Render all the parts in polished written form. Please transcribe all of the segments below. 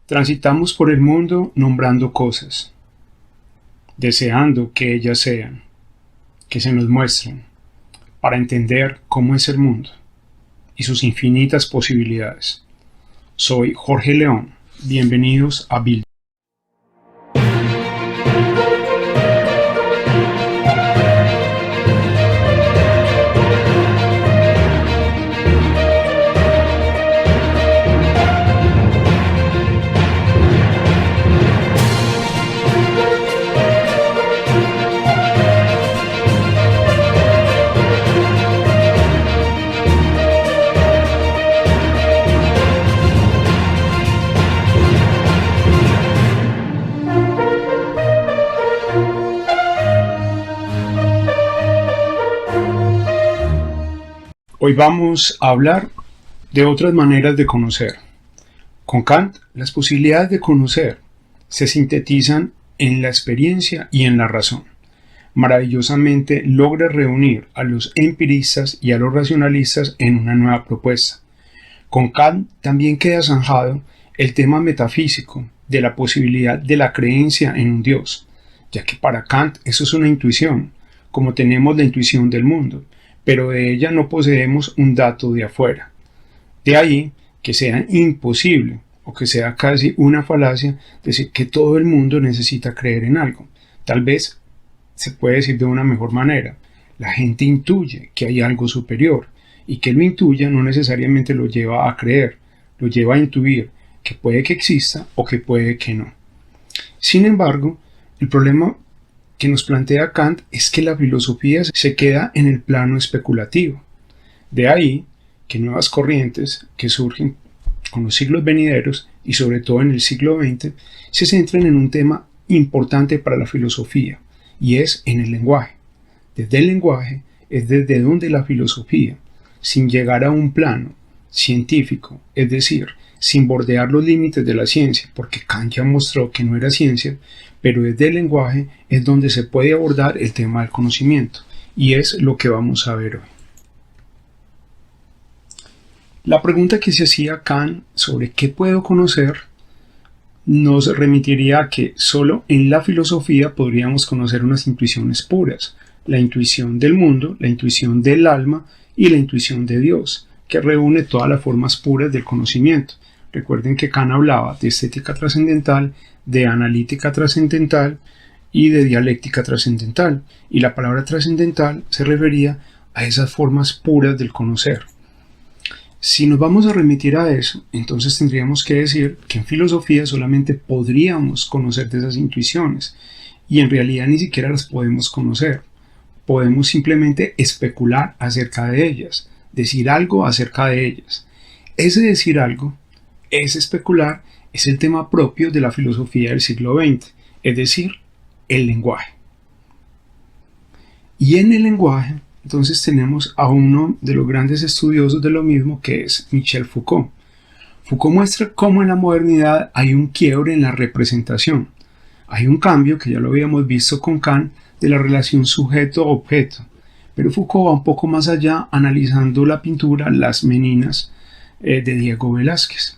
Transitamos por el mundo nombrando cosas, deseando que ellas sean, que se nos muestren, para entender cómo es el mundo y sus infinitas posibilidades. Soy Jorge León, bienvenidos a Build. Hoy vamos a hablar de otras maneras de conocer. Con Kant, las posibilidades de conocer se sintetizan en la experiencia y en la razón. Maravillosamente logra reunir a los empiristas y a los racionalistas en una nueva propuesta. Con Kant también queda zanjado el tema metafísico de la posibilidad de la creencia en un Dios, ya que para Kant eso es una intuición, como tenemos la intuición del mundo, pero de ella no poseemos un dato de afuera. De ahí que sea imposible, o que sea casi una falacia, decir que todo el mundo necesita creer en algo. Tal vez se puede decir de una mejor manera. La gente intuye que hay algo superior, y que lo intuya no necesariamente lo lleva a creer, lo lleva a intuir que puede que exista o que puede que no. Sin embargo, el problema que nos plantea Kant es que la filosofía se queda en el plano especulativo. De ahí que nuevas corrientes que surgen con los siglos venideros y sobre todo en el siglo XX se centren en un tema importante para la filosofía, y es en el lenguaje. Desde el lenguaje es desde donde la filosofía, sin llegar a un plano científico, es decir, sin bordear los límites de la ciencia, porque Kant ya mostró que no era ciencia, pero desde el lenguaje es donde se puede abordar el tema del conocimiento, y es lo que vamos a ver hoy. La pregunta que se hacía Kant sobre qué puedo conocer nos remitiría a que solo en la filosofía podríamos conocer unas intuiciones puras, la intuición del mundo, la intuición del alma y la intuición de Dios, que reúne todas las formas puras del conocimiento. Recuerden que Kant hablaba de estética trascendental, de analítica trascendental y de dialéctica trascendental, y la palabra trascendental se refería a esas formas puras del conocer. Si nos vamos a remitir a eso, entonces tendríamos que decir que en filosofía solamente podríamos conocer de esas intuiciones, y en realidad ni siquiera las podemos conocer. Podemos simplemente especular acerca de ellas, decir algo acerca de ellas. Ese decir algo, ese especular, es el tema propio de la filosofía del siglo XX, es decir, el lenguaje. Y en el lenguaje, entonces tenemos a uno de los grandes estudiosos de lo mismo, que es Michel Foucault. Foucault muestra cómo en la modernidad hay un quiebre en la representación. Hay un cambio, que ya lo habíamos visto con Kant, de la relación sujeto-objeto. Pero Foucault va un poco más allá, analizando la pintura Las Meninas de Diego Velázquez.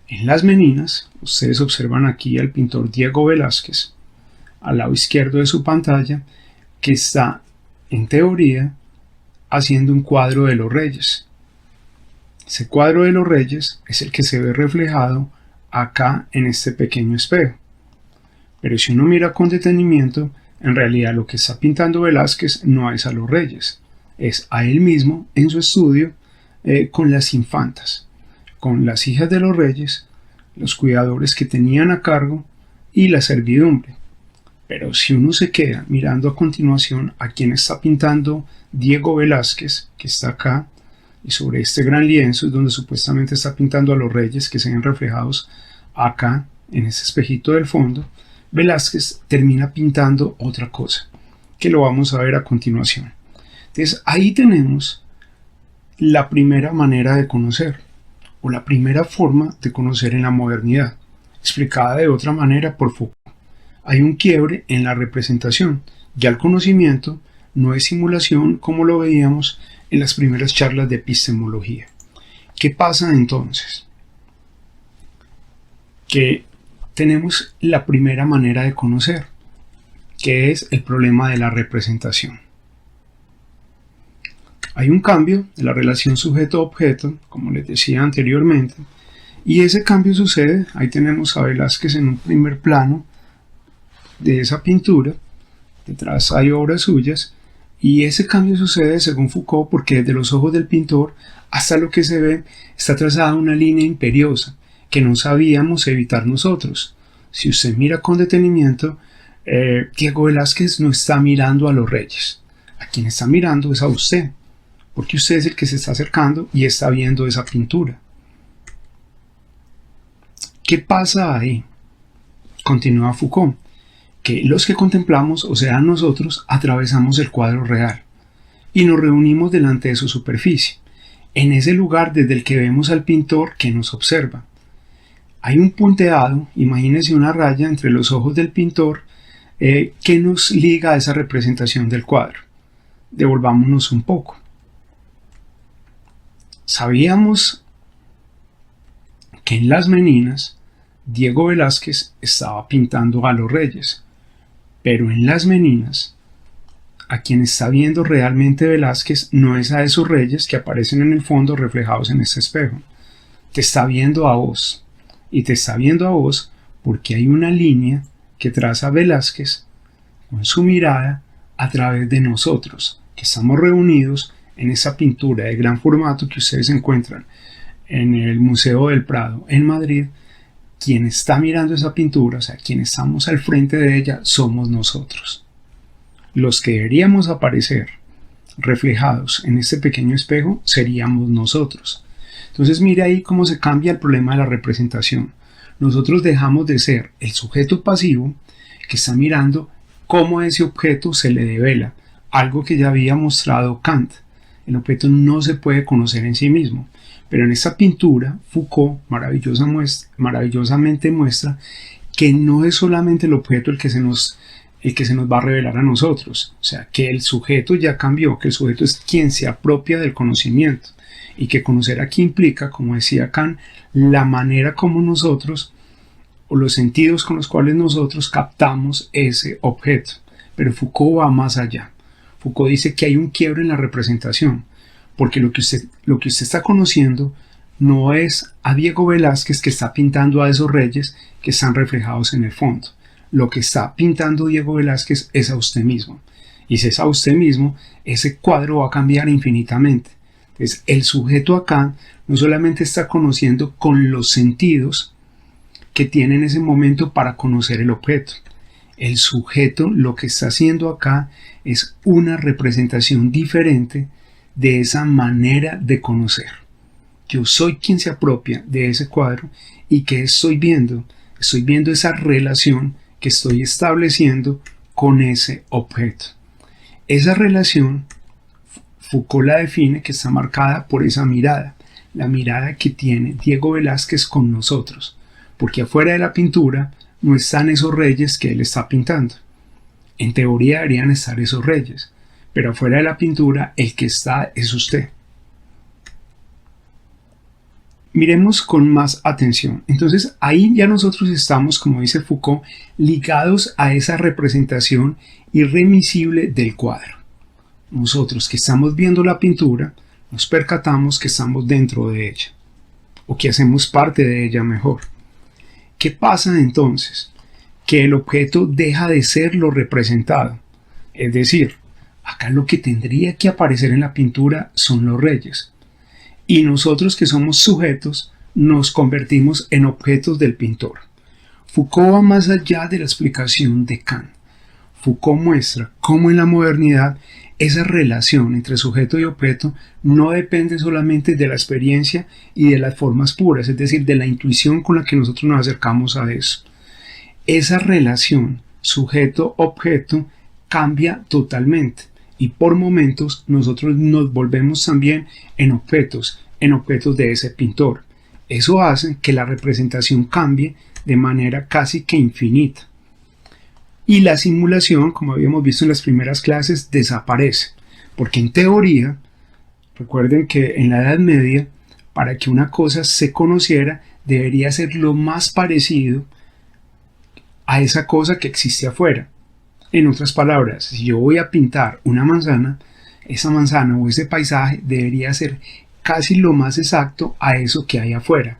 En Las Meninas, ustedes observan aquí al pintor Diego Velázquez, al lado izquierdo de su pantalla, que está, en teoría, haciendo un cuadro de los reyes. Ese cuadro de los reyes es el que se ve reflejado acá en este pequeño espejo. Pero si uno mira con detenimiento, en realidad lo que está pintando Velázquez no es a los reyes, es a él mismo en su estudio con las infantas, con las hijas de los reyes, los cuidadores que tenían a cargo y la servidumbre. Pero si uno se queda mirando a continuación a quien está pintando Diego Velázquez, que está acá, y sobre este gran lienzo es donde supuestamente está pintando a los reyes que se ven reflejados acá en ese espejito del fondo, Velázquez termina pintando otra cosa, que lo vamos a ver a continuación. Entonces ahí tenemos la primera manera de conocer, o la primera forma de conocer en la modernidad, explicada de otra manera por Foucault. Hay un quiebre en la representación. Ya el conocimiento no es simulación como lo veíamos en las primeras charlas de epistemología. ¿Qué pasa entonces? que tenemos la primera manera de conocer, que es el problema de la representación. Hay un cambio de la relación sujeto-objeto, como les decía anteriormente, y ese cambio sucede, ahí tenemos a Velázquez en un primer plano de esa pintura, detrás hay obras suyas, y ese cambio sucede según Foucault porque desde los ojos del pintor hasta lo que se ve está trazada una línea imperiosa que no sabíamos evitar nosotros. Si usted mira con detenimiento, Diego Velázquez no está mirando a los reyes, a quien está mirando es a usted, porque usted es el que se está acercando y está viendo esa pintura. ¿Qué pasa ahí? Continúa Foucault, que los que contemplamos, o sea nosotros, atravesamos el cuadro real y nos reunimos delante de su superficie, en ese lugar desde el que vemos al pintor que nos observa. Hay un punteado, imagínese una raya entre los ojos del pintor que nos liga a esa representación del cuadro. Devolvámonos un poco. Sabíamos que en Las Meninas Diego Velázquez estaba pintando a los reyes, pero en Las Meninas a quien está viendo realmente Velázquez no es a esos reyes que aparecen en el fondo reflejados en este espejo. Te está viendo a vos, y te está viendo a vos porque hay una línea que traza Velázquez con su mirada a través de nosotros, que estamos reunidos en esa pintura de gran formato que ustedes encuentran en el Museo del Prado en Madrid. Quien está mirando esa pintura, o sea, quien estamos al frente de ella, somos nosotros. Los que deberíamos aparecer reflejados en este pequeño espejo seríamos nosotros. Entonces mire ahí cómo se cambia el problema de la representación. Nosotros dejamos de ser el sujeto pasivo que está mirando cómo ese objeto se le devela, algo que ya había mostrado Kant. El objeto no se puede conocer en sí mismo, pero en esta pintura Foucault maravillosamente muestra que no es solamente el objeto el que se nos va a revelar a nosotros, o sea, que el sujeto ya cambió, que el sujeto es quien se apropia del conocimiento, y que conocer aquí implica, como decía Kant, la manera como nosotros, o los sentidos con los cuales nosotros captamos ese objeto. Pero Foucault va más allá. Foucault dice que hay un quiebre en la representación, porque lo que usted está conociendo no es a Diego Velázquez que está pintando a esos reyes que están reflejados en el fondo. Lo que está pintando Diego Velázquez es a usted mismo. Y si es a usted mismo, ese cuadro va a cambiar infinitamente. Entonces, el sujeto acá no solamente está conociendo con los sentidos que tiene en ese momento para conocer el objeto. El sujeto lo que está haciendo acá es una representación diferente de esa manera de conocer. Yo soy quien se apropia de ese cuadro y que estoy viendo esa relación que estoy estableciendo con ese objeto. Esa relación Foucault la define que está marcada por esa mirada, la mirada que tiene Diego Velázquez con nosotros, porque afuera de la pintura no están esos reyes que él está pintando. En teoría deberían estar esos reyes, pero afuera de la pintura el que está es usted. Miremos con más atención. Entonces ahí ya nosotros estamos, como dice Foucault, ligados a esa representación irremisible del cuadro. Nosotros que estamos viendo la pintura, nos percatamos que estamos dentro de ella, o que hacemos parte de ella mejor. ¿Qué pasa entonces? Que el objeto deja de ser lo representado. Es decir, acá lo que tendría que aparecer en la pintura son los reyes. Y nosotros que somos sujetos nos convertimos en objetos del pintor. Foucault va más allá de la explicación de Kant. Foucault muestra cómo en la modernidad esa relación entre sujeto y objeto no depende solamente de la experiencia y de las formas puras, es decir, de la intuición con la que nosotros nos acercamos a eso. Esa relación sujeto-objeto cambia totalmente y por momentos nosotros nos volvemos también en objetos de ese pintor. Eso hace que la representación cambie de manera casi que infinita. Y la simulación, como habíamos visto en las primeras clases, desaparece. Porque en teoría, recuerden que en la Edad Media, Para que una cosa se conociera, debería ser lo más parecido a esa cosa que existe afuera. En otras palabras, si yo voy a pintar una manzana, esa manzana o ese paisaje debería ser casi lo más exacto a eso que hay afuera.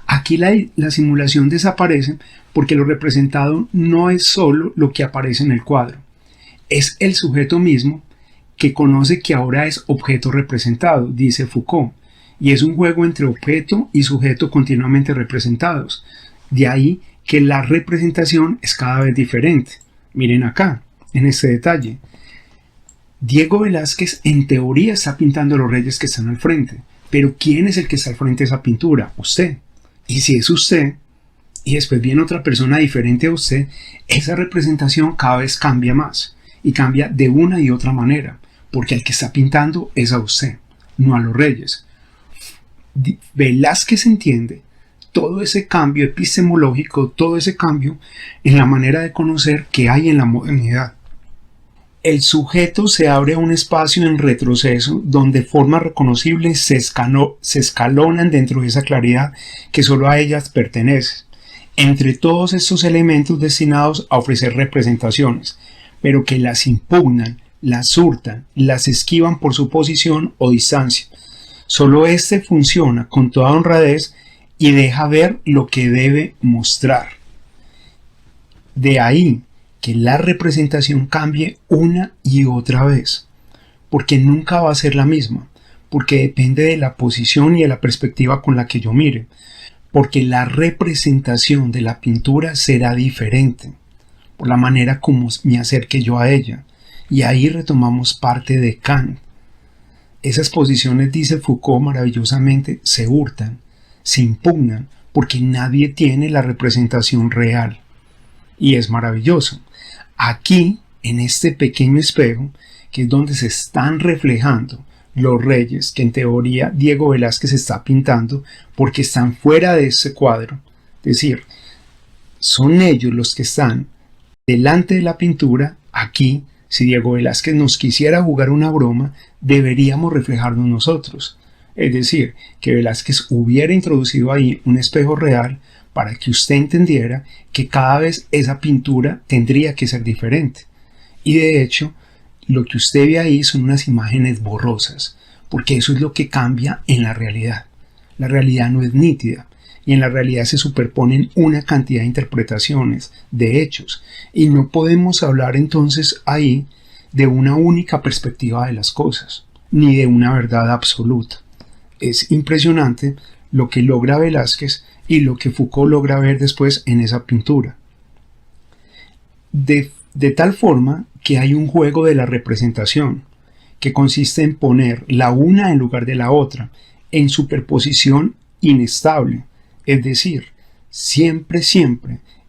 Aquí la simulación desaparece porque lo representado no es solo lo que aparece en el cuadro, es el sujeto mismo que conoce que ahora es objeto representado, dice Foucault, y es un juego entre objeto y sujeto continuamente representados. De ahí que la representación es cada vez diferente. Miren acá, en este detalle. Diego Velázquez en teoría está pintando a los reyes que están al frente, pero ¿quién es el que está al frente de esa pintura? Usted. Y si es usted, y después viene otra persona diferente a usted, esa representación cada vez cambia más, y cambia de una y otra manera, porque el que está pintando es a usted, no a los reyes. Velázquez entiende todo ese cambio epistemológico, todo ese cambio en la manera de conocer que hay en la modernidad. El sujeto se abre a un espacio en retroceso donde formas reconocibles se escalonan dentro de esa claridad que solo a ellas pertenece, entre todos estos elementos destinados a ofrecer representaciones, pero que las impugnan, las hurtan, las esquivan por su posición o distancia. Solo éste funciona con toda honradez y deja ver lo que debe mostrar. De ahí que la representación cambie una y otra vez, porque nunca va a ser la misma, porque depende de la posición y de la perspectiva con la que yo mire, porque la representación de la pintura será diferente, por la manera como me acerque yo a ella, y ahí retomamos parte de Kant. Esas posiciones, dice Foucault maravillosamente, se hurtan, se impugnan, porque nadie tiene la representación real. Y es maravilloso. Aquí, en este pequeño espejo, que es donde se están reflejando los reyes que en teoría Diego Velázquez está pintando porque están fuera de ese cuadro, es decir, son ellos los que están delante de la pintura. Aquí, si Diego Velázquez nos quisiera jugar una broma, deberíamos reflejarnos nosotros, es decir, que Velázquez hubiera introducido ahí un espejo real para que usted entendiera que cada vez esa pintura tendría que ser diferente. Y de hecho, lo que usted ve ahí son unas imágenes borrosas, porque eso es lo que cambia en la realidad. La realidad no es nítida, y en la realidad se superponen una cantidad de interpretaciones, de hechos, y no podemos hablar entonces ahí de una única perspectiva de las cosas, ni de una verdad absoluta. Es impresionante lo que logra Velázquez y lo que Foucault logra ver después en esa pintura. De tal forma que hay un juego de la representación, que consiste en poner la una en lugar de la otra, en superposición inestable, es decir, siempre,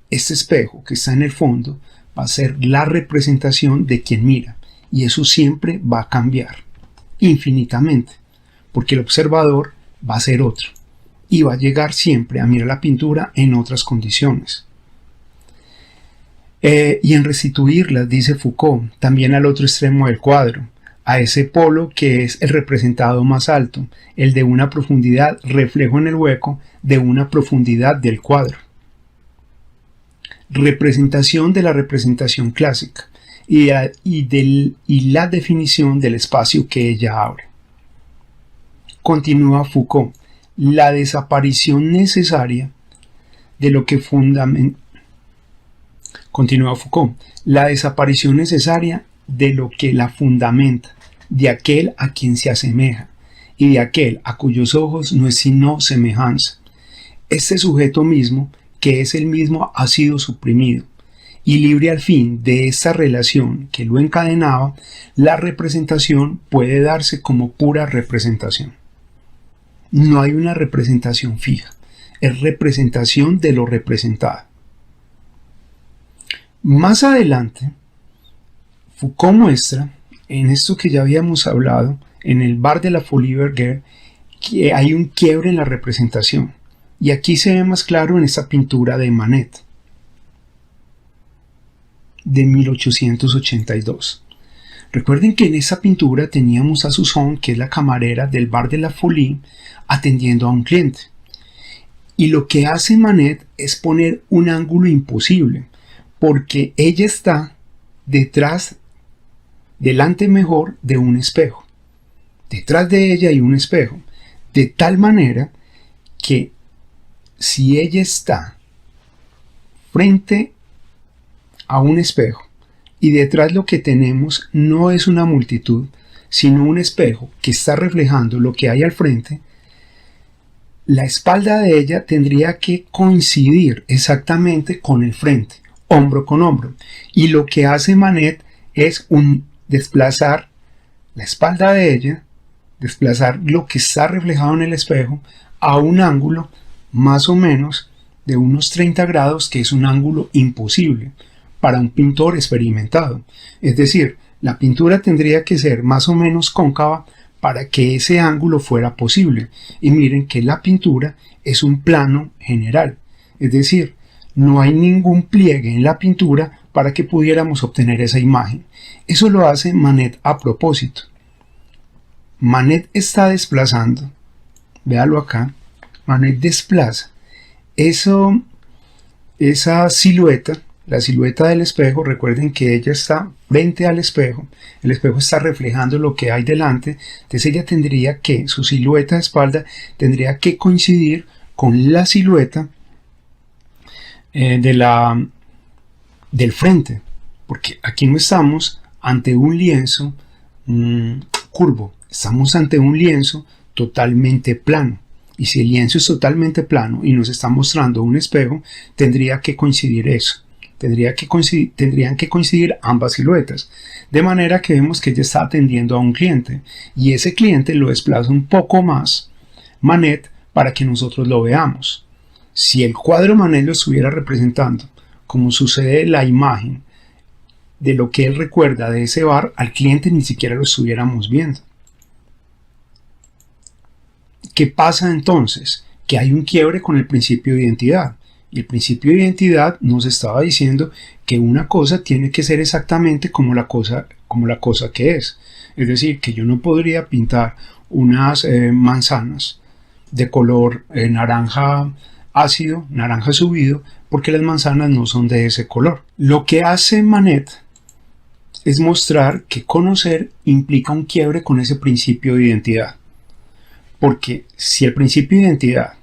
este espejo que está en el fondo va a ser la representación de quien mira, y eso siempre va a cambiar, infinitamente, porque el observador va a ser otro, y va a llegar siempre a mirar la pintura en otras condiciones. Y en restituirlas, dice Foucault, también al otro extremo del cuadro, a ese polo que es el representado más alto, el de una profundidad, reflejo en el hueco de una profundidad del cuadro. Representación de la representación clásica y la definición del espacio que ella abre. Continúa Foucault, la desaparición necesaria de lo que la desaparición necesaria de lo que la fundamenta, de aquel a quien se asemeja, y de aquel a cuyos ojos no es sino semejanza. Este sujeto mismo, que es el mismo, ha sido suprimido, y libre al fin de esta relación que lo encadenaba, la representación puede darse como pura representación. No hay una representación fija, es representación de lo representado. Más adelante, Foucault muestra, en esto que ya habíamos hablado, en el bar de la Folie Bergère, que hay un quiebre en la representación. Y aquí se ve más claro en esta pintura de Manet, de 1882. Recuerden que en esa pintura teníamos a Susan, que es la camarera del bar de la Folie, atendiendo a un cliente. Y lo que hace Manet es poner un ángulo imposible, porque ella está delante mejor de un espejo. Detrás de ella hay un espejo, de tal manera que si ella está frente a un espejo y detrás lo que tenemos no es una multitud, sino un espejo que está reflejando lo que hay al frente, la espalda de ella tendría que coincidir exactamente con el frente, hombro con hombro. Y lo que hace Manet es desplazar la espalda de ella, desplazar lo que está reflejado en el espejo a un ángulo más o menos de unos 30 grados, que es un ángulo imposible para un pintor experimentado. Es decir, la pintura tendría que ser más o menos cóncava para que ese ángulo fuera posible. Y miren que la pintura es un plano general, es decir, no hay ningún pliegue en la pintura para que pudiéramos obtener esa imagen. Eso lo hace Manet a propósito. Manet está desplazando, véalo acá, Manet desplaza esa silueta, la silueta del espejo. Recuerden que ella está frente al espejo, el espejo está reflejando lo que hay delante, entonces ella tendría que, su silueta de espalda tendría que coincidir con la silueta del frente, porque aquí no estamos ante un lienzo curvo, estamos ante un lienzo totalmente plano. Y si el lienzo es totalmente plano y nos está mostrando un espejo, tendría que coincidir eso. Tendrían que coincidir ambas siluetas. De manera que vemos que ella está atendiendo a un cliente. Y ese cliente lo desplaza un poco más Manet para que nosotros lo veamos. Si el cuadro Manet lo estuviera representando, como sucede en la imagen de lo que él recuerda de ese bar, al cliente ni siquiera lo estuviéramos viendo. ¿Qué pasa entonces? Que hay un quiebre con el principio de identidad. Y el principio de identidad nos estaba diciendo que una cosa tiene que ser exactamente como la cosa que es. Es decir, que yo no podría pintar unas manzanas de color naranja ácido, naranja subido, porque las manzanas no son de ese color. Lo que hace Manet es mostrar que conocer implica un quiebre con ese principio de identidad. Porque si el principio de identidad,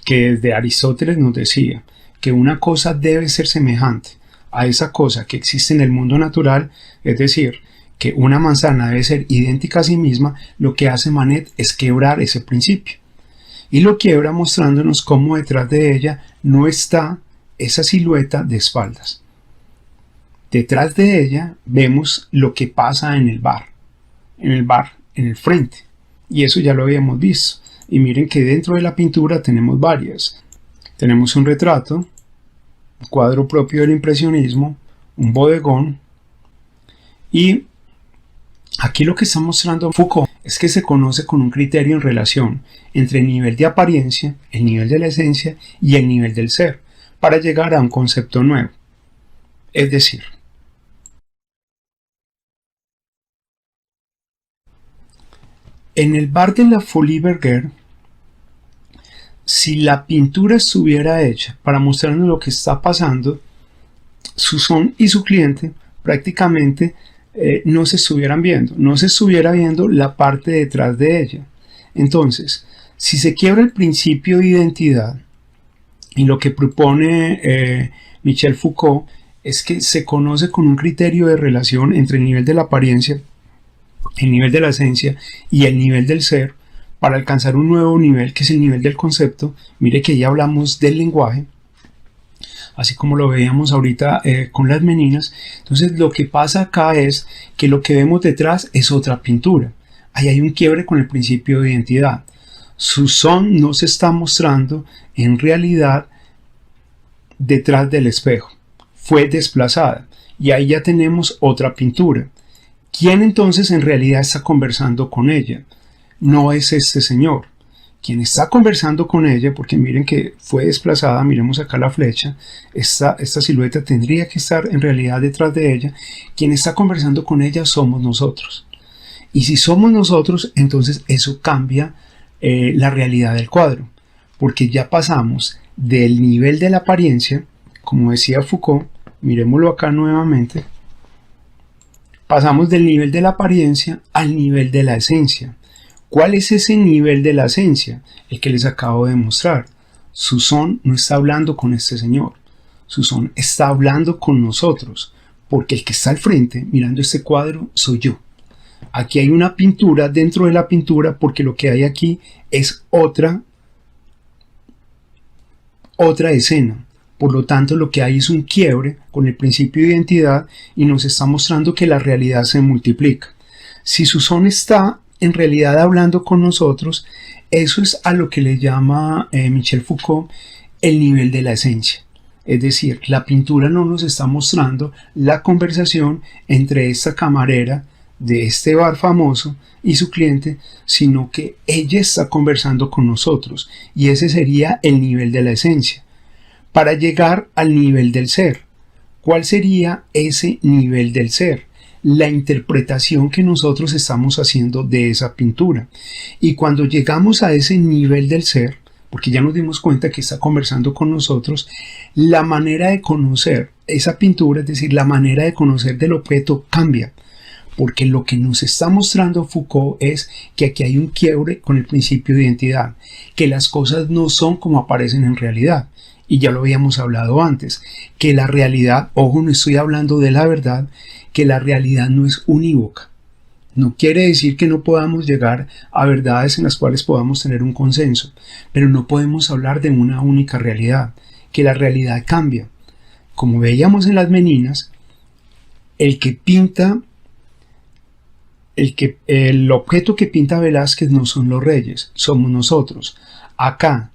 que desde Aristóteles nos decía que una cosa debe ser semejante a esa cosa que existe en el mundo natural, es decir, que una manzana debe ser idéntica a sí misma, lo que hace Manet es quebrar ese principio. Y lo quiebra mostrándonos cómo detrás de ella no está esa silueta de espaldas. Detrás de ella vemos lo que pasa en el bar, en el frente. Y eso ya lo habíamos visto. Y miren que dentro de la pintura tenemos varias. Tenemos un retrato, un cuadro propio del impresionismo, un bodegón. Y aquí lo que está mostrando Foucault es que se conoce con un criterio en relación entre el nivel de apariencia, el nivel de la esencia y el nivel del ser, para llegar a un concepto nuevo. Es decir, en el bar de la Folie Bergère, si la pintura estuviera hecha para mostrarnos lo que está pasando, Susan y su cliente prácticamente no se estuvieran viendo, no se estuviera viendo la parte detrás de ella. Entonces, si se quiebra el principio de identidad, y lo que propone Michel Foucault es que se conoce con un criterio de relación entre el nivel de la apariencia, el nivel de la esencia y el nivel del ser, para alcanzar un nuevo nivel que es el nivel del concepto. Mire que ya hablamos del lenguaje, así como lo veíamos ahorita con las meninas. Entonces lo que pasa acá es que lo que vemos detrás es otra pintura. Ahí hay un quiebre con el principio de identidad. Susan no se está mostrando en realidad detrás del espejo, fue desplazada, y ahí ya tenemos otra pintura. ¿Quién entonces en realidad está conversando con ella? No es este señor. Quien está conversando con ella, porque miren que fue desplazada, miremos acá la flecha, esta silueta tendría que estar en realidad detrás de ella. Quien está conversando con ella somos nosotros. Y si somos nosotros, entonces eso cambia la realidad del cuadro, porque ya pasamos del nivel de la apariencia, como decía Foucault, miremoslo acá nuevamente, pasamos del nivel de la apariencia al nivel de la esencia. ¿Cuál es ese nivel de la esencia? El que les acabo de mostrar. Susón no está hablando con este señor. Susón está hablando con nosotros, porque el que está al frente, mirando este cuadro, soy yo. Aquí hay una pintura dentro de la pintura, porque lo que hay aquí es otra escena. Por lo tanto, lo que hay es un quiebre con el principio de identidad y nos está mostrando que la realidad se multiplica. Si Susón está en realidad hablando con nosotros, eso es a lo que le llama Michel Foucault el nivel de la esencia. Es decir, la pintura no nos está mostrando la conversación entre esta camarera de este bar famoso y su cliente, sino que ella está conversando con nosotros, y ese sería el nivel de la esencia. Para llegar al nivel del ser, ¿cuál sería ese nivel del ser? La interpretación que nosotros estamos haciendo de esa pintura. Y cuando llegamos a ese nivel del ser, porque ya nos dimos cuenta que está conversando con nosotros, la manera de conocer esa pintura, es decir, la manera de conocer del objeto cambia. Porque lo que nos está mostrando Foucault es que aquí hay un quiebre con el principio de identidad, que las cosas no son como aparecen en realidad. Y ya lo habíamos hablado antes, que la realidad, ojo, no estoy hablando de la verdad, que la realidad no es unívoca. No quiere decir que no podamos llegar a verdades en las cuales podamos tener un consenso, pero no podemos hablar de una única realidad, que la realidad cambia. Como veíamos en las Meninas, el objeto que pinta Velázquez no son los reyes, somos nosotros. Acá,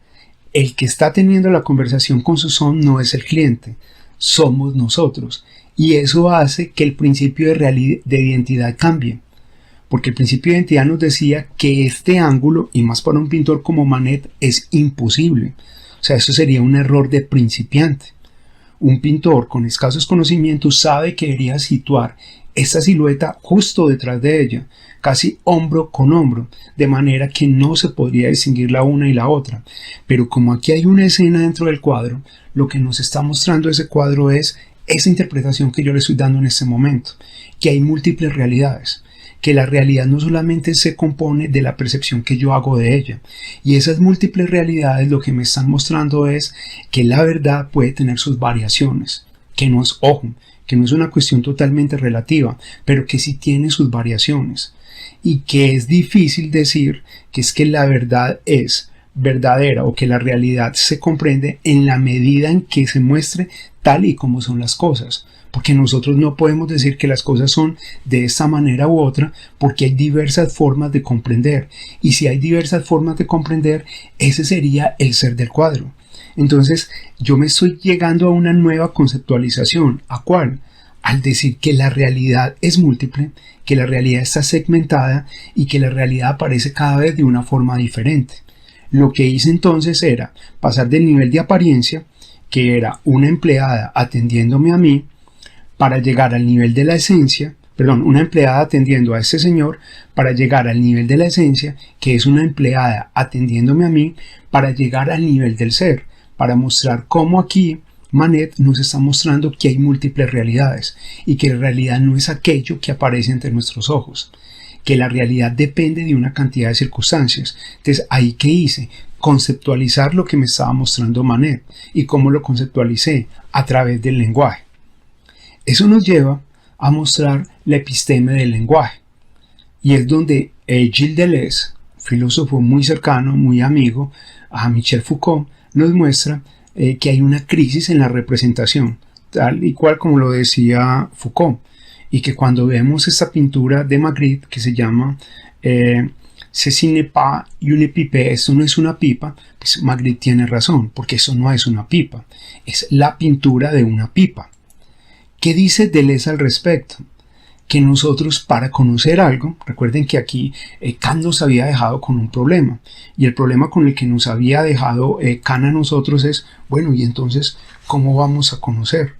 el que está teniendo la conversación con Susón no es el cliente, somos nosotros. Y eso hace que el principio de identidad cambie. Porque el principio de identidad nos decía que este ángulo, y más para un pintor como Manet, es imposible. O sea, eso sería un error de principiante. Un pintor con escasos conocimientos sabe que debería situar esta silueta justo detrás de ella, casi hombro con hombro, de manera que no se podría distinguir la una y la otra. Pero como aquí hay una escena dentro del cuadro, lo que nos está mostrando ese cuadro es esa interpretación que yo le estoy dando en este momento, que hay múltiples realidades, que la realidad no solamente se compone de la percepción que yo hago de ella, y esas múltiples realidades lo que me están mostrando es que la verdad puede tener sus variaciones, que no es, ojo, que no es una cuestión totalmente relativa, pero que sí tiene sus variaciones, y que es difícil decir que es que la verdad es verdadera o que la realidad se comprende en la medida en que se muestre tal y como son las cosas, porque nosotros no podemos decir que las cosas son de esta manera u otra, porque hay diversas formas de comprender, y si hay diversas formas de comprender, ese sería el ser del cuadro. Entonces yo me estoy llegando a una nueva conceptualización. ¿A cuál? Al decir que la realidad es múltiple, que la realidad está segmentada y que la realidad aparece cada vez de una forma diferente. Lo que hice entonces era pasar del nivel de apariencia, que era una empleada atendiéndome a mí, para llegar al nivel de la esencia, una empleada atendiendo a este señor, para llegar al nivel de la esencia, que es una empleada atendiéndome a mí, para llegar al nivel del ser, para mostrar cómo aquí Manet nos está mostrando que hay múltiples realidades y que la realidad no es aquello que aparece ante nuestros ojos, que la realidad depende de una cantidad de circunstancias. Entonces, ahí que hice, conceptualizar lo que me estaba mostrando Manet. ¿Y cómo lo conceptualicé? A través del lenguaje. Eso nos lleva a mostrar la episteme del lenguaje, y es donde Gilles Deleuze, filósofo muy cercano, muy amigo a Michel Foucault, nos muestra que hay una crisis en la representación, tal y cual como lo decía Foucault, y que cuando vemos esta pintura de Magritte que se llama Ceci n'est pas une pipe, esto no es una pipa, pues Magritte tiene razón, porque eso no es una pipa, es la pintura de una pipa. ¿Qué dice Deleuze al respecto? que nosotros para conocer algo, recuerden que aquí Kant nos había dejado con un problema, y el problema con el que nos había dejado Kant a nosotros es, bueno, y entonces, ¿cómo vamos a conocer?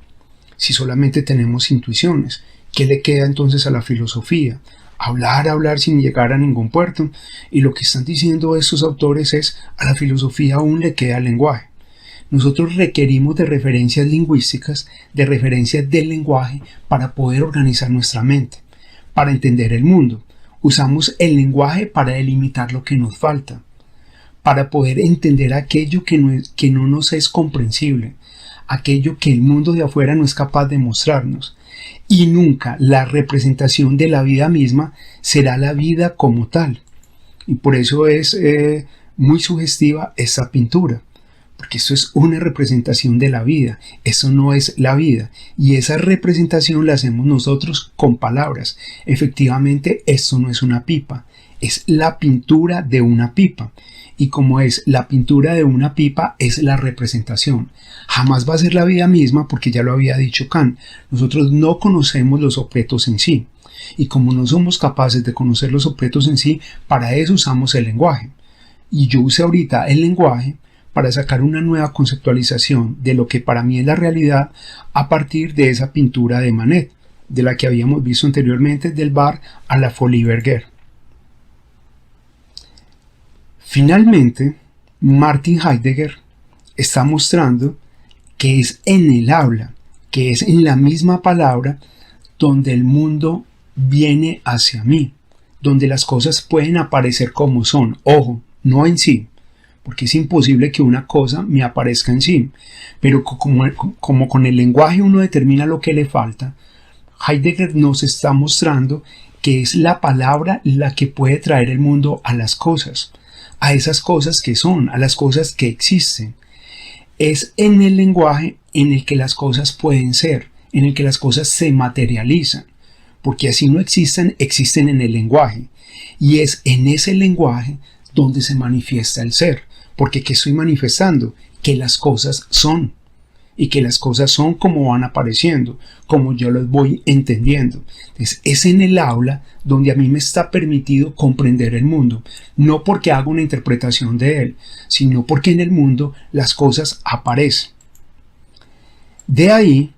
Si solamente tenemos intuiciones, ¿qué le queda entonces a la filosofía? Hablar sin llegar a ningún puerto, y lo que están diciendo estos autores es, a la filosofía aún le queda el lenguaje. Nosotros requerimos de referencias lingüísticas, de referencias del lenguaje para poder organizar nuestra mente, para entender el mundo. Usamos el lenguaje para delimitar lo que nos falta, para poder entender aquello que no nos es comprensible, aquello que el mundo de afuera no es capaz de mostrarnos. Y nunca la representación de la vida misma será la vida como tal. Y por eso es muy sugestiva esta pintura. Porque esto es una representación de la vida, eso no es la vida, y esa representación la hacemos nosotros con palabras. Efectivamente, esto no es una pipa, es la pintura de una pipa, y como es la pintura de una pipa, es la representación. Jamás va a ser la vida misma, porque ya lo había dicho Kant, nosotros no conocemos los objetos en sí, y como no somos capaces de conocer los objetos en sí, para eso usamos el lenguaje. Y yo usé ahorita el lenguaje para sacar una nueva conceptualización de lo que para mí es la realidad a partir de esa pintura de Manet, de la que habíamos visto anteriormente, del bar a la Folie Bergère. Finalmente, Martin Heidegger está mostrando que es en el habla, que es en la misma palabra, donde el mundo viene hacia mí, donde las cosas pueden aparecer como son, ojo, no en sí, porque es imposible que una cosa me aparezca en sí, pero como con el lenguaje uno determina lo que le falta, Heidegger nos está mostrando que es la palabra la que puede traer el mundo a las cosas, a esas cosas que son, a las cosas que existen. Es en el lenguaje en el que las cosas pueden ser, en el que las cosas se materializan, porque así no existen, existen en el lenguaje, y es en ese lenguaje donde se manifiesta el ser. Porque ¿qué estoy manifestando? Que las cosas son. Y que las cosas son como van apareciendo, como yo las voy entendiendo. Entonces, es en el aula donde a mí me está permitido comprender el mundo. No porque haga una interpretación de él, sino porque en el mundo las cosas aparecen. De ahí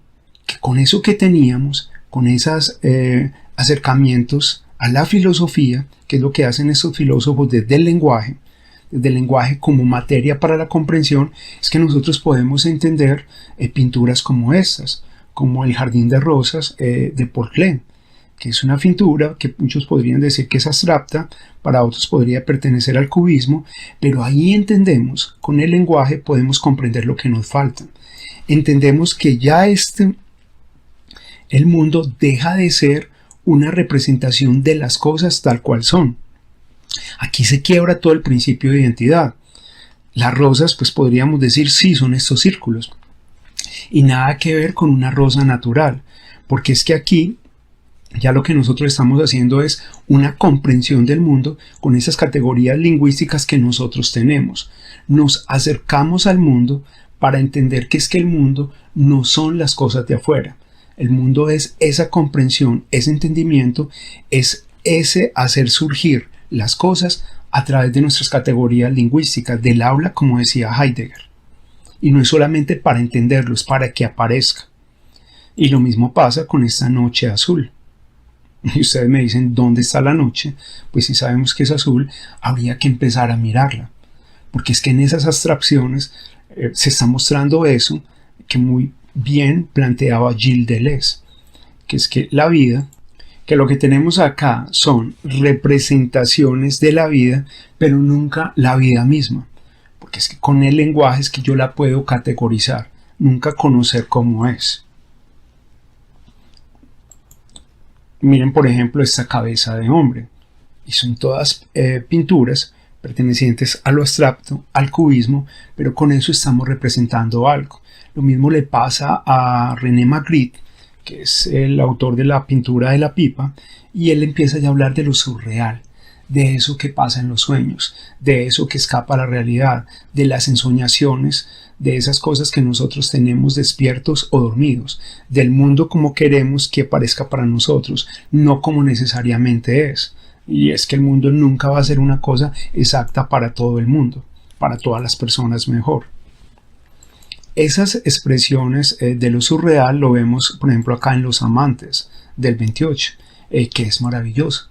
que con eso que teníamos, con esos acercamientos a la filosofía, que es lo que hacen estos filósofos desde el lenguaje como materia para la comprensión, es que nosotros podemos entender pinturas como estas, como el Jardín de Rosas de Paul Klee, que es una pintura que muchos podrían decir que es abstracta, para otros podría pertenecer al cubismo, pero ahí entendemos, con el lenguaje podemos comprender lo que nos falta. Entendemos que ya el mundo deja de ser una representación de las cosas tal cual son. Aquí se quiebra todo el principio de identidad. Las rosas, pues podríamos decir, sí, son estos círculos. Y nada que ver con una rosa natural, porque es que aquí ya lo que nosotros estamos haciendo es una comprensión del mundo con esas categorías lingüísticas que nosotros tenemos. Nos acercamos al mundo para entender que es que el mundo no son las cosas de afuera. El mundo es esa comprensión, ese entendimiento, es ese hacer surgir las cosas a través de nuestras categorías lingüísticas, del habla, como decía Heidegger. Y no es solamente para entenderlo, es para que aparezca. Y lo mismo pasa con esta noche azul. Y ustedes me dicen, ¿dónde está la noche? Pues si sabemos que es azul, habría que empezar a mirarla. Porque es que en esas abstracciones se está mostrando eso que muy bien planteaba Gilles Deleuze, que es que la vida, que lo que tenemos acá son representaciones de la vida, pero nunca la vida misma, porque es que con el lenguaje es que yo la puedo categorizar, nunca conocer cómo es. Miren por ejemplo esta cabeza de hombre, y son todas pinturas pertenecientes a lo abstracto, al cubismo, pero con eso estamos representando algo. Lo mismo le pasa a René Magritte, que es el autor de la pintura de la pipa, y él empieza ya a hablar de lo surreal, de eso que pasa en los sueños, de eso que escapa a la realidad, de las ensoñaciones de esas cosas que nosotros tenemos despiertos o dormidos, del mundo como queremos que parezca para nosotros, no como necesariamente es. Y es que el mundo nunca va a ser una cosa exacta para todo el mundo, para todas las personas mejor. Esas expresiones de lo surreal lo vemos, por ejemplo, acá en Los Amantes del 28, que es maravilloso.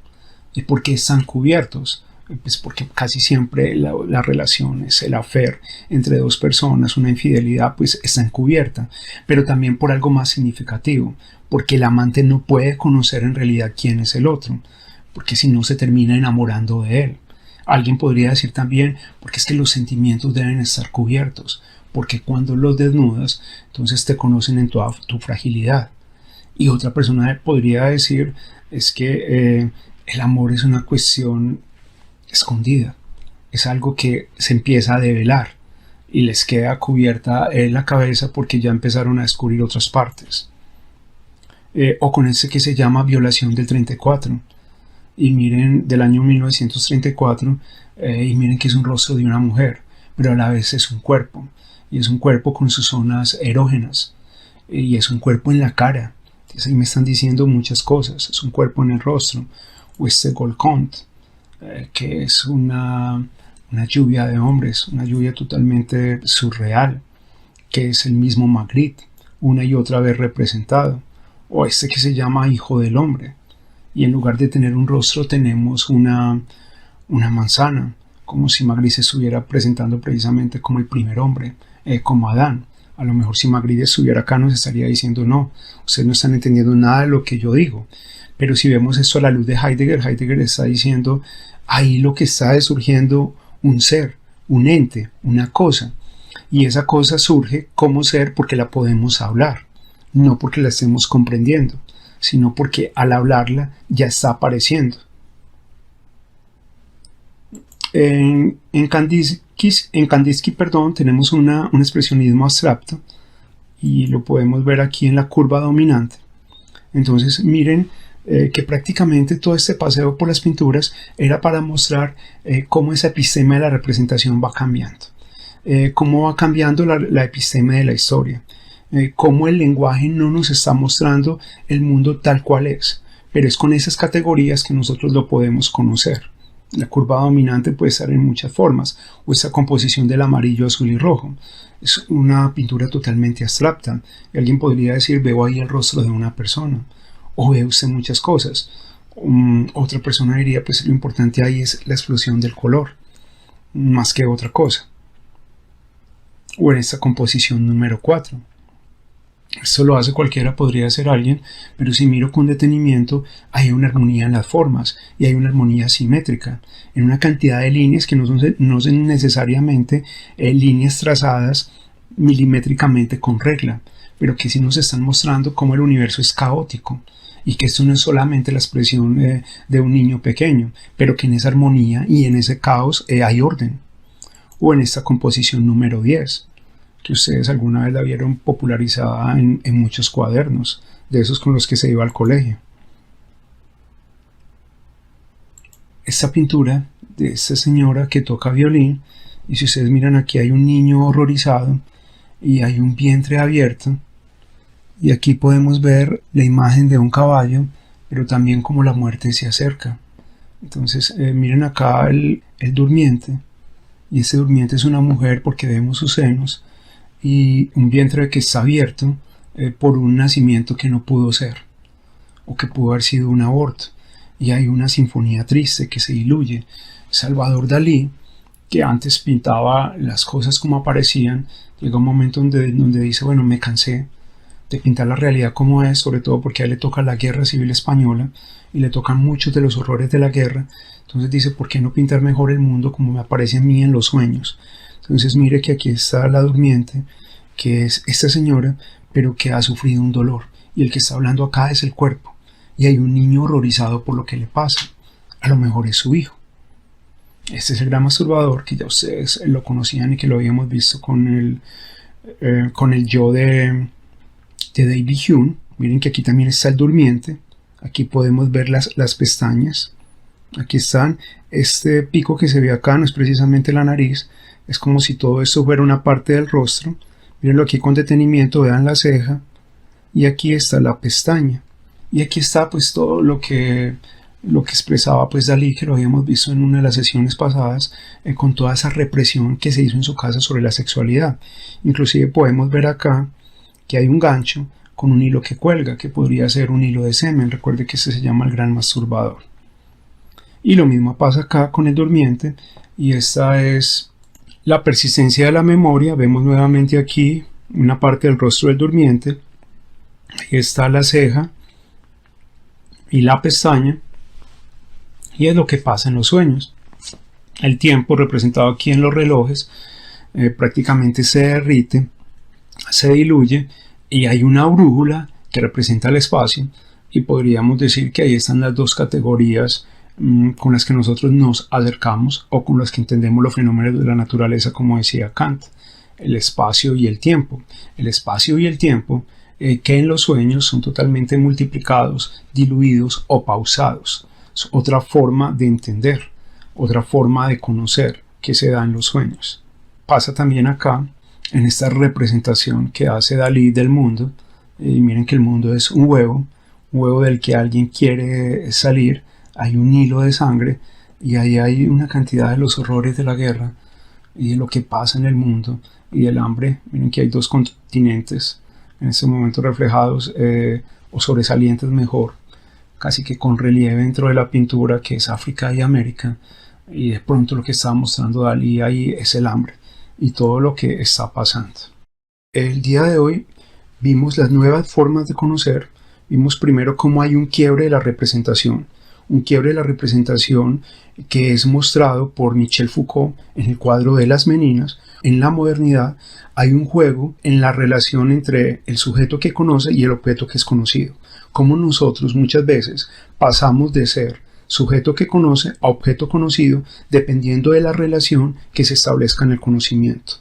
¿Y por qué están cubiertos? Pues porque casi siempre las relaciones, el affair entre dos personas, una infidelidad, pues está encubierta, pero también por algo más significativo, porque el amante no puede conocer en realidad quién es el otro, porque si no se termina enamorando de él. Alguien podría decir también, porque es que los sentimientos deben estar cubiertos, porque cuando los desnudas, entonces te conocen en toda tu fragilidad. Y otra persona podría decir, es que el amor es una cuestión escondida, es algo que se empieza a develar y les queda cubierta en la cabeza porque ya empezaron a descubrir otras partes. O con ese que se llama violación del 34. Y miren, del año 1934, y miren que es un rostro de una mujer, pero a la vez es un cuerpo, y es un cuerpo con sus zonas erógenas, y es un cuerpo en la cara. Entonces ahí me están diciendo muchas cosas, es un cuerpo en el rostro, o este Golconte, que es una lluvia de hombres, una lluvia totalmente surreal, que es el mismo Magritte, una y otra vez representado, o este que se llama Hijo del Hombre, y en lugar de tener un rostro tenemos una manzana, como si Magritte se estuviera presentando precisamente como el primer hombre, como Adán. A lo mejor si Magritte estuviera acá nos estaría diciendo, no, ustedes no están entendiendo nada de lo que yo digo. Pero si vemos esto a la luz de Heidegger, Heidegger está diciendo, ahí lo que está es surgiendo un ser, un ente, una cosa. Y esa cosa surge como ser porque la podemos hablar, no porque la estemos comprendiendo, sino porque al hablarla ya está apareciendo. En Kandinsky, tenemos un expresionismo abstracto y lo podemos ver aquí en la curva dominante. Entonces miren que prácticamente todo este paseo por las pinturas era para mostrar cómo esa epistema de la representación va cambiando, cómo va cambiando la epistema de la historia, cómo el lenguaje no nos está mostrando el mundo tal cual es, pero es con esas categorías que nosotros lo podemos conocer. La curva dominante puede estar en muchas formas, o esa composición del amarillo, azul y rojo. Es una pintura totalmente abstracta. Y alguien podría decir, veo ahí el rostro de una persona, o ve usted muchas cosas. Otra persona diría, pues lo importante ahí es la explosión del color, más que otra cosa. O en esta composición número 4. Esto lo hace cualquiera, podría ser alguien, pero si miro con detenimiento, hay una armonía en las formas y hay una armonía simétrica, en una cantidad de líneas que no son necesariamente líneas trazadas milimétricamente con regla, pero que sí nos están mostrando cómo el universo es caótico y que esto no es solamente la expresión de un niño pequeño, pero que en esa armonía y en ese caos hay orden. O en esta composición número 10. Que ustedes alguna vez la vieron popularizada en muchos cuadernos, de esos con los que se iba al colegio. Esta pintura de esta señora que toca violín, y si ustedes miran aquí hay un niño horrorizado y hay un vientre abierto, y aquí podemos ver la imagen de un caballo, pero también como la muerte se acerca. Entonces miren acá el durmiente, y este durmiente es una mujer porque vemos sus senos, y un vientre que está abierto por un nacimiento que no pudo ser, o que pudo haber sido un aborto, y hay una sinfonía triste que se diluye. Salvador Dalí, que antes pintaba las cosas como aparecían, llega un momento donde dice, bueno, me cansé de pintar la realidad como es, sobre todo porque a él le toca la guerra civil española y le tocan muchos de los horrores de la guerra. Entonces dice, ¿por qué no pintar mejor el mundo como me aparece a mí en los sueños? Entonces mire que aquí está la durmiente, que es esta señora, pero que ha sufrido un dolor. Y el que está hablando acá es el cuerpo. Y hay un niño horrorizado por lo que le pasa. A lo mejor es su hijo. Este es el gran masturbador, que ya ustedes lo conocían y que lo habíamos visto con el yo de David Hume. Miren que aquí también está el durmiente. Aquí podemos ver las pestañas. Aquí están. Este pico que se ve acá no es precisamente la nariz. Es como si todo esto fuera una parte del rostro, Mírenlo aquí con detenimiento, vean la ceja y aquí está la pestaña. Y aquí está pues todo lo que expresaba pues Dalí, que lo habíamos visto en una de las sesiones pasadas, con toda esa represión que se hizo en su casa sobre la sexualidad. Inclusive podemos ver acá que hay un gancho con un hilo que cuelga, que podría ser un hilo de semen. Recuerde que este se llama el gran masturbador. Y lo mismo pasa acá con el durmiente, y esta es la persistencia de la memoria. Vemos nuevamente aquí una parte del rostro del durmiente. Ahí está la ceja y la pestaña, y es lo que pasa en los sueños. El tiempo representado aquí en los relojes prácticamente se derrite, se diluye, y hay una brújula que representa el espacio, y podríamos decir que ahí están las dos categorías con las que nosotros nos acercamos, o con las que entendemos los fenómenos de la naturaleza, como decía Kant: el espacio y el tiempo. El espacio y el tiempo que en los sueños son totalmente multiplicados, diluidos o pausados. Es otra forma de entender, otra forma de conocer que se da en los sueños. Pasa también acá en esta representación que hace Dalí del mundo. Y miren que el mundo es un huevo del que alguien quiere salir. Hay un hilo de sangre, y ahí hay una cantidad de los horrores de la guerra y de lo que pasa en el mundo y del hambre. Miren que hay dos continentes en este momento reflejados, o sobresalientes mejor, casi que con relieve dentro de la pintura, que es África y América. Y de pronto lo que está mostrando Dalí ahí es el hambre y todo lo que está pasando. El día de hoy vimos las nuevas formas de conocer. Vimos primero cómo hay un quiebre de la representación. Un quiebre de la representación que es mostrado por Michel Foucault en el cuadro de Las Meninas. En la modernidad hay un juego en la relación entre el sujeto que conoce y el objeto que es conocido. Como nosotros muchas veces pasamos de ser sujeto que conoce a objeto conocido dependiendo de la relación que se establezca en el conocimiento.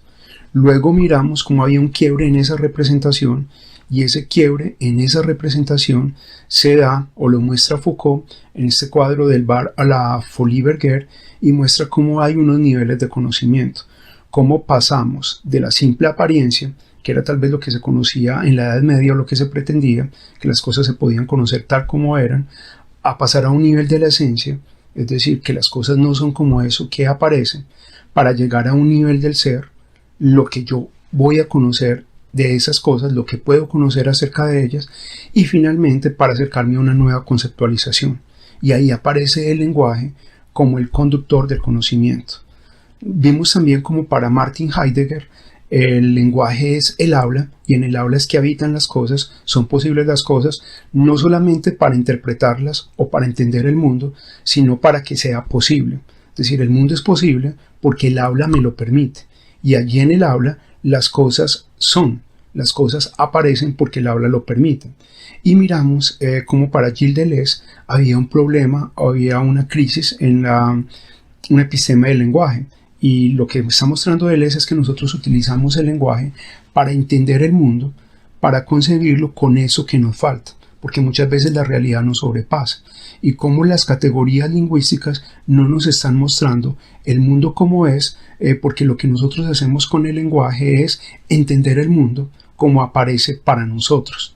Luego miramos cómo había un quiebre en esa representación, y ese quiebre en esa representación se da, o lo muestra Foucault en este cuadro del bar a la Folie Bergère, y muestra cómo hay unos niveles de conocimiento, cómo pasamos de la simple apariencia, que era tal vez lo que se conocía en la Edad Media, o lo que se pretendía, que las cosas se podían conocer tal como eran, a pasar a un nivel de la esencia, es decir, que las cosas no son como eso que aparece, para llegar a un nivel del ser, lo que yo voy a conocer de esas cosas, lo que puedo conocer acerca de ellas, y finalmente para acercarme a una nueva conceptualización. Y ahí aparece el lenguaje como el conductor del conocimiento. Vimos también como para Martin Heidegger el lenguaje es el habla, y en el habla es que habitan las cosas, son posibles las cosas, no solamente para interpretarlas o para entender el mundo, sino para que sea posible. Es decir, el mundo es posible porque el habla me lo permite, y allí en el habla las cosas son, las cosas aparecen porque el habla lo permite. Y miramos como para Gilles Deleuze había un problema, había una crisis en una epistema del lenguaje. Y lo que está mostrando Deleuze es que nosotros utilizamos el lenguaje para entender el mundo, para concebirlo con eso que nos falta, porque muchas veces la realidad nos sobrepasa. Y cómo las categorías lingüísticas no nos están mostrando el mundo como es, porque lo que nosotros hacemos con el lenguaje es entender el mundo como aparece para nosotros.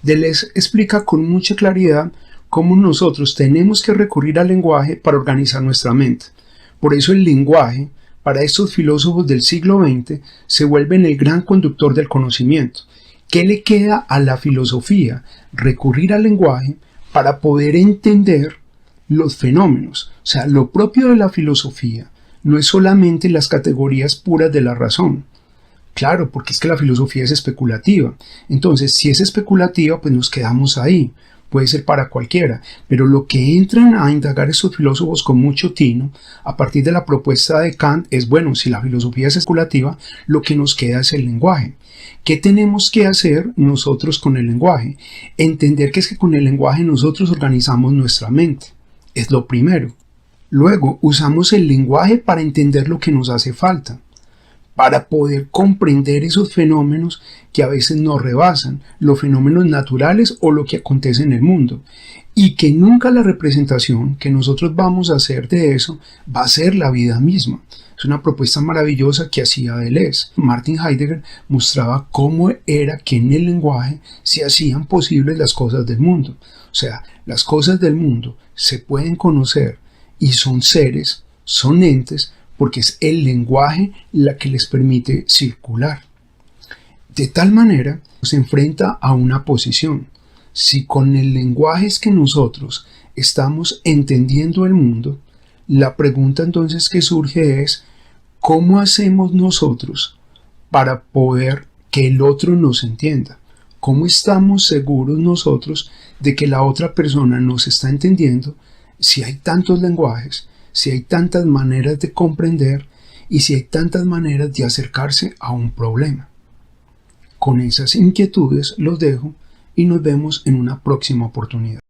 Deleuze explica con mucha claridad cómo nosotros tenemos que recurrir al lenguaje para organizar nuestra mente. Por eso el lenguaje, para estos filósofos del siglo XX, se vuelve el gran conductor del conocimiento. ¿Qué le queda a la filosofía? Recurrir al lenguaje para poder entender los fenómenos. O sea, lo propio de la filosofía no es solamente las categorías puras de la razón. Claro, porque es que la filosofía es especulativa. Entonces, si es especulativa, pues nos quedamos ahí. Puede ser para cualquiera, pero lo que entran a indagar estos filósofos con mucho tino, a partir de la propuesta de Kant, es bueno, si la filosofía es especulativa, lo que nos queda es el lenguaje. ¿Qué tenemos que hacer nosotros con el lenguaje? Entender que es que con el lenguaje nosotros organizamos nuestra mente. Es lo primero. Luego, usamos el lenguaje para entender lo que nos hace falta. para poder comprender esos fenómenos que a veces nos rebasan, los fenómenos naturales o lo que acontece en el mundo. Y que nunca la representación que nosotros vamos a hacer de eso va a ser la vida misma. Es una propuesta maravillosa que hacía Deleuze. Martin Heidegger mostraba cómo era que en el lenguaje se hacían posibles las cosas del mundo. O sea, las cosas del mundo se pueden conocer y son seres, son entes, porque es el lenguaje la que les permite circular. De tal manera, se enfrenta a una posición. Si con el lenguaje es que nosotros estamos entendiendo el mundo, la pregunta entonces que surge es, ¿cómo hacemos nosotros para poder que el otro nos entienda? ¿Cómo estamos seguros nosotros de que la otra persona nos está entendiendo si hay tantos lenguajes, si hay tantas maneras de comprender y si hay tantas maneras de acercarse a un problema? Con esas inquietudes los dejo y nos vemos en una próxima oportunidad.